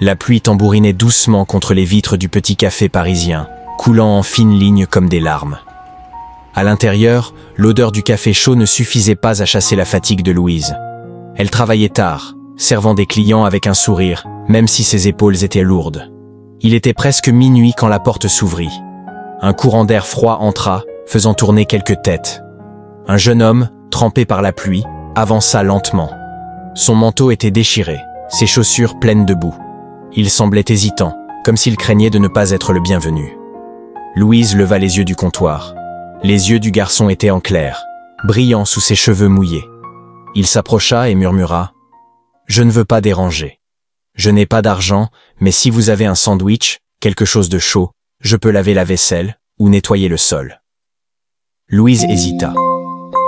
La pluie tambourinait doucement contre les vitres du petit café parisien, coulant en fines lignes comme des larmes. À l'intérieur, l'odeur du café chaud ne suffisait pas à chasser la fatigue de Louise. Elle travaillait tard, servant des clients avec un sourire, même si ses épaules étaient lourdes. Il était presque minuit quand la porte s'ouvrit. Un courant d'air froid entra, faisant tourner quelques têtes. Un jeune homme, trempé par la pluie, avança lentement. Son manteau était déchiré, ses chaussures pleines de boue. Il semblait hésitant, comme s'il craignait de ne pas être le bienvenu. Louise leva les yeux du comptoir. Les yeux du garçon étaient en clair, brillants sous ses cheveux mouillés. Il s'approcha et murmura « Je ne veux pas déranger. Je n'ai pas d'argent, mais si vous avez un sandwich, quelque chose de chaud, je peux laver la vaisselle ou nettoyer le sol. » Louise hésita.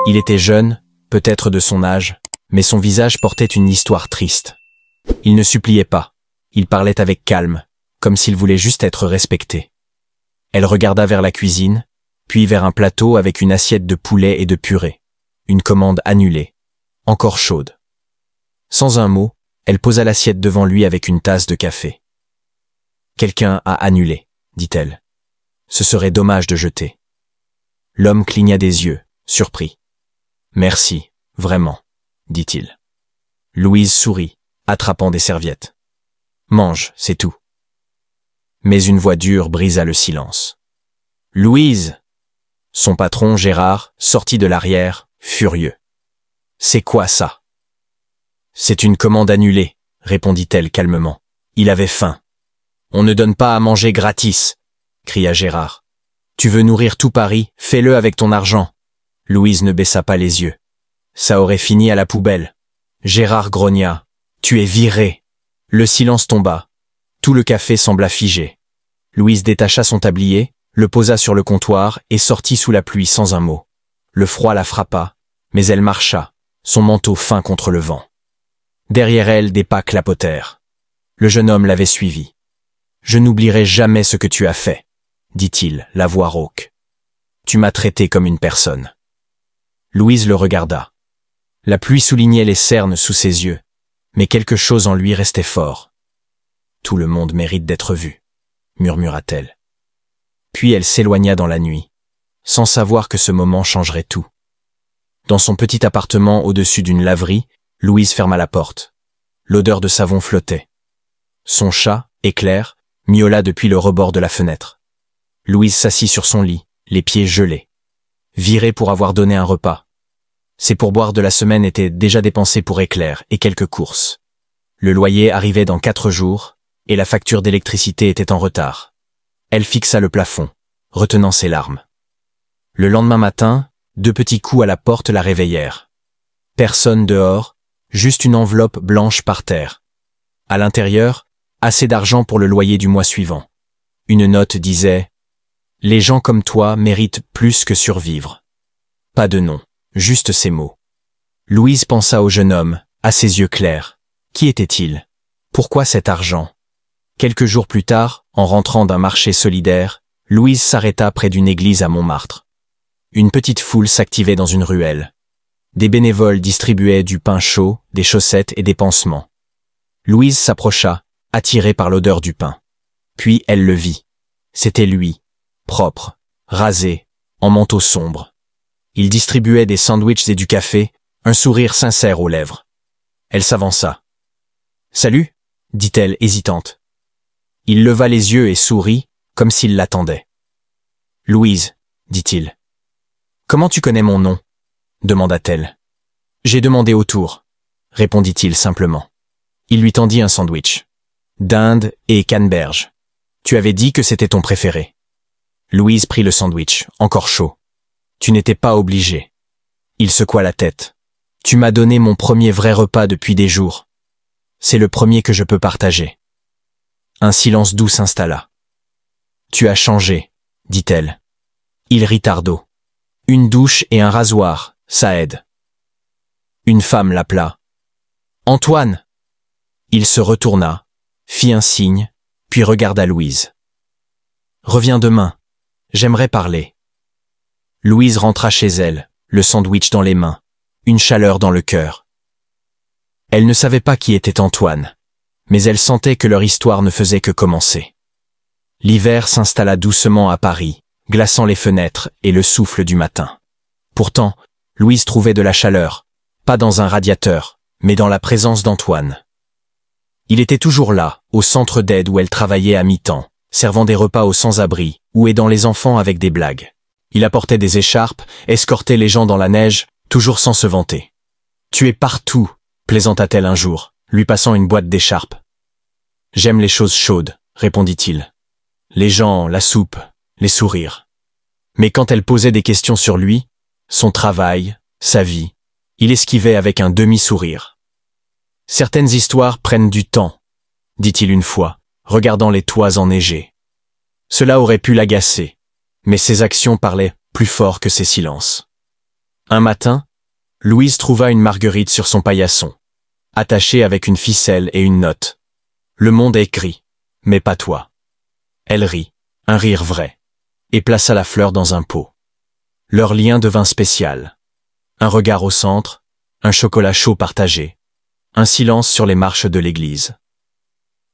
Il était jeune, peut-être de son âge, mais son visage portait une histoire triste. Il ne suppliait pas. Il parlait avec calme, comme s'il voulait juste être respecté. Elle regarda vers la cuisine, puis vers un plateau avec une assiette de poulet et de purée. Une commande annulée, encore chaude. Sans un mot, elle posa l'assiette devant lui avec une tasse de café. « Quelqu'un a annulé, dit-elle. Ce serait dommage de jeter. » L'homme cligna des yeux, surpris. « Merci, vraiment, dit-il. » Louise sourit, attrapant des serviettes. « Mange, c'est tout. » Mais une voix dure brisa le silence. « Louise !» Son patron, Gérard, sortit de l'arrière, furieux. « C'est quoi ça ?»« C'est une commande annulée, » répondit-elle calmement. « Il avait faim. »« On ne donne pas à manger gratis !» cria Gérard. « Tu veux nourrir tout Paris, fais-le avec ton argent. » Louise ne baissa pas les yeux. Ça aurait fini à la poubelle. Gérard grogna. « Tu es viré !» Le silence tomba. Tout le café sembla figé. Louise détacha son tablier, le posa sur le comptoir et sortit sous la pluie sans un mot. Le froid la frappa, mais elle marcha, son manteau fin contre le vent. Derrière elle, des pas clapotèrent. Le jeune homme l'avait suivie. « Je n'oublierai jamais ce que tu as fait, » dit-il, la voix rauque. « Tu m'as traité comme une personne. » Louise le regarda. La pluie soulignait les cernes sous ses yeux, mais quelque chose en lui restait fort. « Tout le monde mérite d'être vu, » murmura-t-elle. Puis elle s'éloigna dans la nuit, sans savoir que ce moment changerait tout. Dans son petit appartement au-dessus d'une laverie, Louise ferma la porte. L'odeur de savon flottait. Son chat, Éclair, miaula depuis le rebord de la fenêtre. Louise s'assit sur son lit, les pieds gelés. Virée pour avoir donné un repas. Ses pourboires de la semaine étaient déjà dépensés pour Éclair et quelques courses. Le loyer arrivait dans 4 jours, et la facture d'électricité était en retard. Elle fixa le plafond, retenant ses larmes. Le lendemain matin, 2 petits coups à la porte la réveillèrent. Personne dehors, juste une enveloppe blanche par terre. À l'intérieur, assez d'argent pour le loyer du mois suivant. Une note disait « Les gens comme toi méritent plus que survivre. » Pas de nom, juste ces mots. Louise pensa au jeune homme, à ses yeux clairs. Qui était-il? Pourquoi cet argent? Quelques jours plus tard, en rentrant d'un marché solidaire, Louise s'arrêta près d'une église à Montmartre. Une petite foule s'activait dans une ruelle. Des bénévoles distribuaient du pain chaud, des chaussettes et des pansements. Louise s'approcha, attirée par l'odeur du pain. Puis elle le vit. C'était lui, propre, rasé, en manteau sombre. Il distribuait des sandwichs et du café, un sourire sincère aux lèvres. Elle s'avança. « Salut » dit-elle hésitante. Il leva les yeux et sourit, comme s'il l'attendait. « Louise » dit-il. « Comment tu connais mon nom » demanda-t-elle. « J'ai demandé autour » répondit-il simplement. Il lui tendit un sandwich. Dinde et canneberge. Tu avais dit que c'était ton préféré. Louise prit le sandwich, encore chaud. Tu n'étais pas obligé. Il secoua la tête. Tu m'as donné mon premier vrai repas depuis des jours. C'est le premier que je peux partager. Un silence doux s'installa. Tu as changé, dit-elle. Il rit tardot. Une douche et un rasoir, ça aide. Une femme l'appela. Antoine! Il se retourna, fit un signe, puis regarda Louise. Reviens demain. J'aimerais parler. Louise rentra chez elle, le sandwich dans les mains, une chaleur dans le cœur. Elle ne savait pas qui était Antoine, mais elle sentait que leur histoire ne faisait que commencer. L'hiver s'installa doucement à Paris, glaçant les fenêtres et le souffle du matin. Pourtant, Louise trouvait de la chaleur, pas dans un radiateur, mais dans la présence d'Antoine. Il était toujours là, au centre d'aide où elle travaillait à mi-temps, servant des repas aux sans-abri ou aidant les enfants avec des blagues. Il apportait des écharpes, escortait les gens dans la neige, toujours sans se vanter. « Tu es partout », plaisanta-t-elle un jour, lui passant une boîte d'écharpes. « J'aime les choses chaudes », répondit-il. Les gens, la soupe, les sourires. Mais quand elle posait des questions sur lui, son travail, sa vie, il esquivait avec un demi-sourire. « Certaines histoires prennent du temps », dit-il une fois, regardant les toits enneigés. Cela aurait pu l'agacer, mais ses actions parlaient plus fort que ses silences. Un matin, Louise trouva une marguerite sur son paillasson, attachée avec une ficelle et une note. Le monde est gris, mais pas toi. Elle rit, un rire vrai, et plaça la fleur dans un pot. Leur lien devint spécial. Un regard au centre, un chocolat chaud partagé, un silence sur les marches de l'église.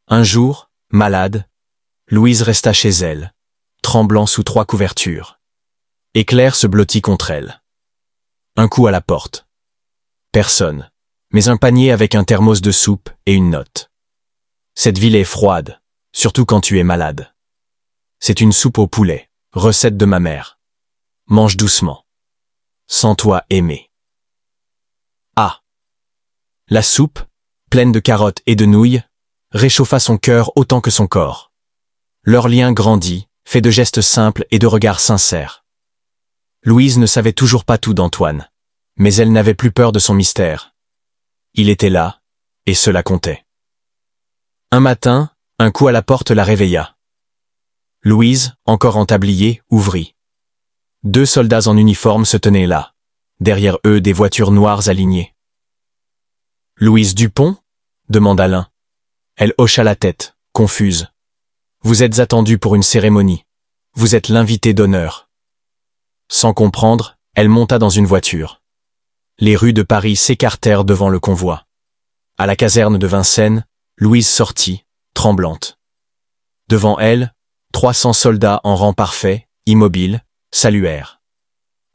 Un jour, malade, Louise resta chez elle, tremblant sous 3 couvertures. Et Claire se blottit contre elle. Un coup à la porte. Personne, mais un panier avec un thermos de soupe et une note. Cette ville est froide, surtout quand tu es malade. C'est une soupe au poulet, recette de ma mère. Mange doucement. Sens-toi aimé. Ah. La soupe, pleine de carottes et de nouilles, réchauffa son cœur autant que son corps. Leur lien grandit, fait de gestes simples et de regards sincères. Louise ne savait toujours pas tout d'Antoine, mais elle n'avait plus peur de son mystère. Il était là, et cela comptait. Un matin, un coup à la porte la réveilla. Louise, encore en tablier, ouvrit. 2 soldats en uniforme se tenaient là, derrière eux des voitures noires alignées. « Louise Dupont ?» demanda l'un. Elle hocha la tête, confuse. « Vous êtes attendue pour une cérémonie. Vous êtes l'invité d'honneur. » Sans comprendre, elle monta dans une voiture. Les rues de Paris s'écartèrent devant le convoi. À la caserne de Vincennes, Louise sortit, tremblante. Devant elle, 300 soldats en rang parfait, immobiles, saluèrent.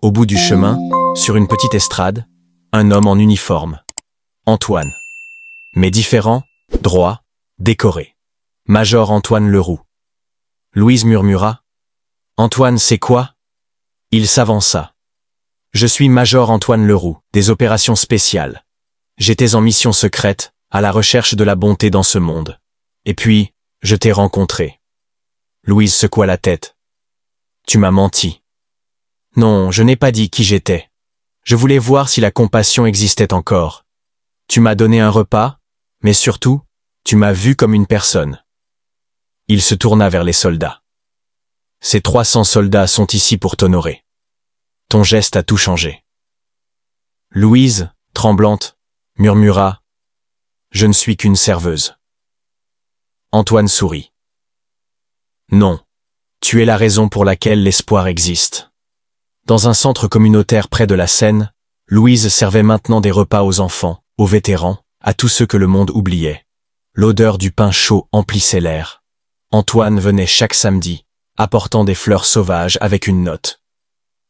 Au bout du chemin, sur une petite estrade, un homme en uniforme. Antoine. Mais différent, droit, décoré. Major Antoine Leroux. Louise murmura. « Antoine, c'est quoi ?» Il s'avança. « Je suis Major Antoine Leroux, des opérations spéciales. J'étais en mission secrète, à la recherche de la bonté dans ce monde. Et puis, je t'ai rencontré. » Louise secoua la tête. « Tu m'as menti. » « Non, je n'ai pas dit qui j'étais. Je voulais voir si la compassion existait encore. Tu m'as donné un repas, mais surtout, tu m'as vu comme une personne. » Il se tourna vers les soldats. « Ces 300 soldats sont ici pour t'honorer. Ton geste a tout changé. » Louise, tremblante, murmura « Je ne suis qu'une serveuse. » Antoine sourit. « Non, tu es la raison pour laquelle l'espoir existe. » Dans un centre communautaire près de la Seine, Louise servait maintenant des repas aux enfants, aux vétérans, à tous ceux que le monde oubliait. L'odeur du pain chaud emplissait l'air. Antoine venait chaque samedi, apportant des fleurs sauvages avec une note.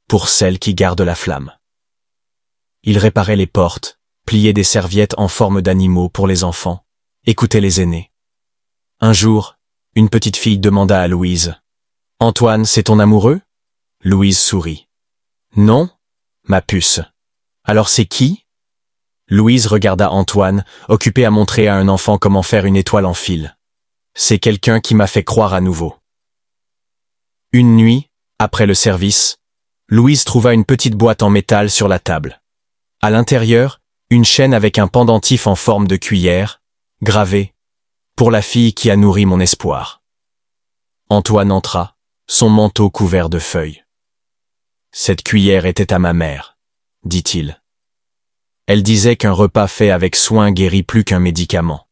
Pour celles qui gardent la flamme. Il réparait les portes, pliait des serviettes en forme d'animaux pour les enfants, écoutait les aînés. Un jour, une petite fille demanda à Louise. « Antoine, c'est ton amoureux ?» Louise sourit. « Non, ma puce. Alors c'est qui ?» Louise regarda Antoine, occupé à montrer à un enfant comment faire une étoile en fil. « C'est quelqu'un qui m'a fait croire à nouveau. » Une nuit, après le service, Louise trouva une petite boîte en métal sur la table. À l'intérieur, une chaîne avec un pendentif en forme de cuillère, gravé « Pour la fille qui a nourri mon espoir ». Antoine entra, son manteau couvert de feuilles. « Cette cuillère était à ma mère, » dit-il. Elle disait qu'un repas fait avec soin guérit plus qu'un médicament.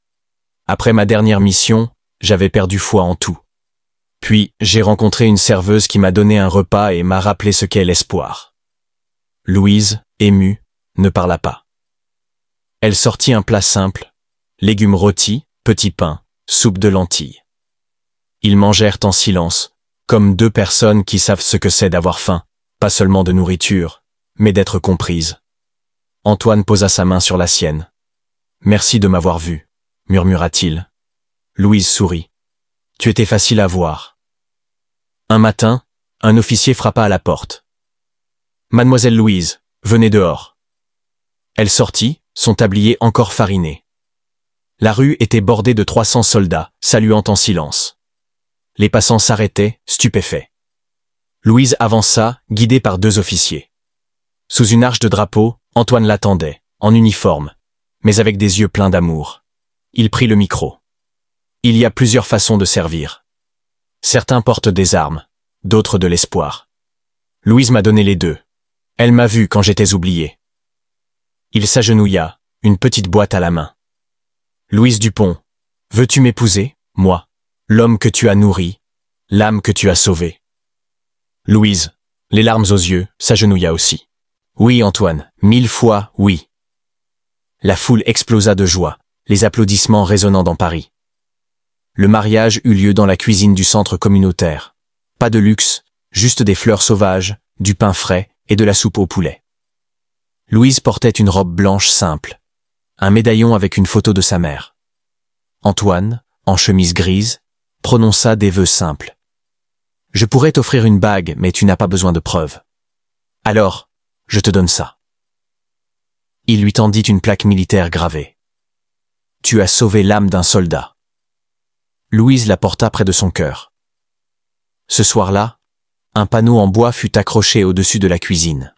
Après ma dernière mission, j'avais perdu foi en tout. Puis, j'ai rencontré une serveuse qui m'a donné un repas et m'a rappelé ce qu'est l'espoir. Louise, émue, ne parla pas. Elle sortit un plat simple, légumes rôtis, petit pain, soupe de lentilles. Ils mangèrent en silence, comme deux personnes qui savent ce que c'est d'avoir faim, pas seulement de nourriture, mais d'être comprises. Antoine posa sa main sur la sienne. « Merci de m'avoir vu », murmura-t-il. Louise sourit. « Tu étais facile à voir. » Un matin, un officier frappa à la porte. « Mademoiselle Louise, venez dehors. » Elle sortit, son tablier encore fariné. La rue était bordée de 300 soldats, saluant en silence. Les passants s'arrêtaient, stupéfaits. Louise avança, guidée par deux officiers. Sous une arche de drapeau, Antoine l'attendait, en uniforme, mais avec des yeux pleins d'amour. Il prit le micro. Il y a plusieurs façons de servir. Certains portent des armes, d'autres de l'espoir. Louise m'a donné les deux. Elle m'a vu quand j'étais oublié. Il s'agenouilla, une petite boîte à la main. Louise Dupont, veux-tu m'épouser, moi, l'homme que tu as nourri, l'âme que tu as sauvée? Louise, les larmes aux yeux, s'agenouilla aussi. Oui, Antoine, 1000 fois oui. La foule explosa de joie, les applaudissements résonnant dans Paris. Le mariage eut lieu dans la cuisine du centre communautaire. Pas de luxe, juste des fleurs sauvages, du pain frais et de la soupe au poulet. Louise portait une robe blanche simple, un médaillon avec une photo de sa mère. Antoine, en chemise grise, prononça des vœux simples. « Je pourrais t'offrir une bague, mais tu n'as pas besoin de preuves. Alors, je te donne ça. » Il lui tendit une plaque militaire gravée. « Tu as sauvé l'âme d'un soldat. » Louise la porta près de son cœur. Ce soir-là, un panneau en bois fut accroché au-dessus de la cuisine.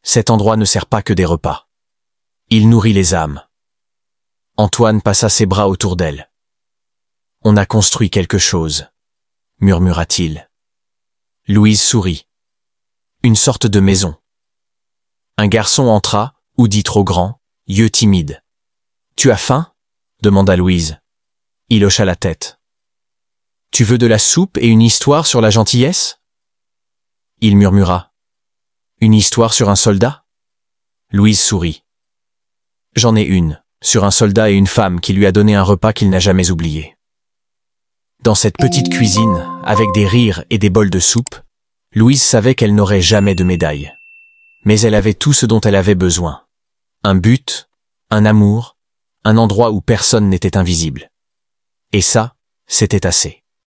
Cet endroit ne sert pas que des repas. Il nourrit les âmes. Antoine passa ses bras autour d'elle. « On a construit quelque chose, » murmura-t-il. Louise sourit. Une sorte de maison. Un garçon entra, hoodie trop grand, yeux timides. « Tu as faim ?» demanda Louise. Il hocha la tête. « Tu veux de la soupe et une histoire sur la gentillesse ?» Il murmura. « Une histoire sur un soldat ?» Louise sourit. « J'en ai une, sur un soldat et une femme qui lui a donné un repas qu'il n'a jamais oublié. » Dans cette petite cuisine, avec des rires et des bols de soupe, Louise savait qu'elle n'aurait jamais de médaille. Mais elle avait tout ce dont elle avait besoin. Un but, un amour, un endroit où personne n'était invisible. Et ça, c'était assez.